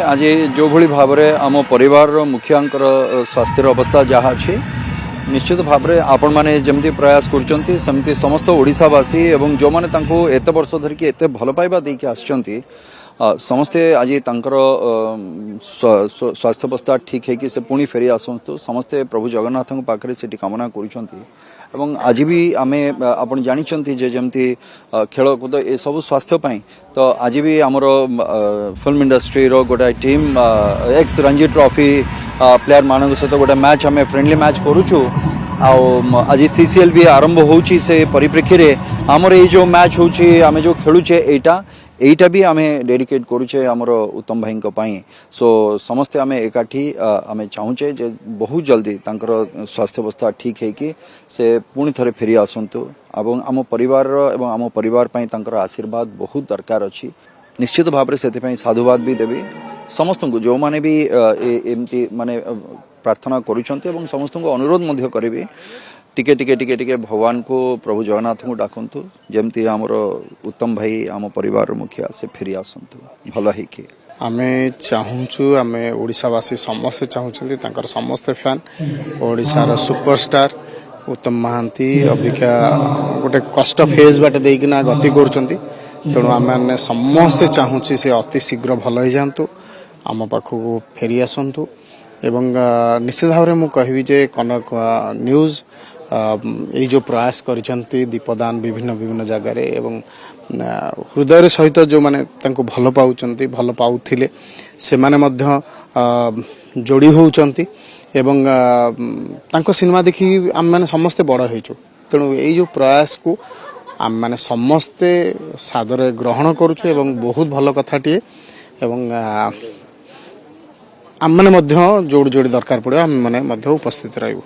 आज जो भली भाव आम परिवार मुखियांकर स्वास्थ्य अवस्था जहाँ अच्छी निश्चित भाव में आपण मैंने जमती प्रयास करमती समस्त ओडिशावासी एवं जो मैंने एत वर्ष धरिकी एत भल पाइबा देकी आसचंती समस्ते आज तांकर स्वास्थ्य अवस्था ठीक है कि से पुणी फेरी आसतु समस्ते प्रभु जगन्नाथ पाखे से कामना करुँच आज भी आमे आपण जानी जे जमती खेलकूद ये सब स्वास्थ्य पाई तो आज भी आमर फिल्म इंडस्ट्री रो गोटे team x Ranji trophy player मान सहित गोटे मैच आम फ्रेंडली मैच करुचु आज सीसीएल भी आरंभ होची से परिप्रेक्षी रे आमर ये जो मैच होची आमे जो खेलुचे एटा भी आमे डेडिकेट करुचे आमर उत्तम भाई पाई सो समस्ते आमे एकाठी आमे चाहूचे जे बहुत जल्दी तांकर स्वास्थ्य अवस्था ठीक है कि से पुणी थरे फेरी आसंतु एवं आम परिवार एवं आम परिवार पाई तांकर आशीर्वाद बहुत दरकार अछि निश्चित भाव में से साधुवाद भी देवी समस्त को जो माने भी एमती माने प्रार्थना करुछंते एवं समस्त को अनुरोध मध्य करेबी टिके टिके टिके टिके भगवान को प्रभु जगन्नाथ को डाकंतु जमती आमर उत्तम भाई आम परिवार मुखिया से फेरी आसंतु भल है कि आमे चाहूँ आमे ओडिशावासी समस्ते चाहूँगी तांकर समस्ते फैन ओडिशार सुपरस्टार उत्तम महांती अबिका गोटे कष्ट फेज बाटे देकिना गति करछंती तेणु आमे समस्ते चाहूँगी से अति शीघ्र भल हो जातु आम पाखक फेरी आसतु एवं निश्चित भाव में मुझे जे कनक न्यूज ये जो प्रयास करिसेंती दीपदान विभिन्न विभिन्न जगार एवं हृदय सहित जो माने तांको भल पाउचंती भल पाउथिले से माने मध्य जोड़ी होउचंती एवं तांको सिनेमा देखि आम माने समस्ते बड़ होइछु तेणु ये जो प्रयास को आम माने समस्ते सादर ग्रहण करूछु एवं बहुत भल कथाटिए एवं आम माने मध्य जोड़ जोड़ी दरकार पड़े आम माने मध्य उपस्थित रहबो।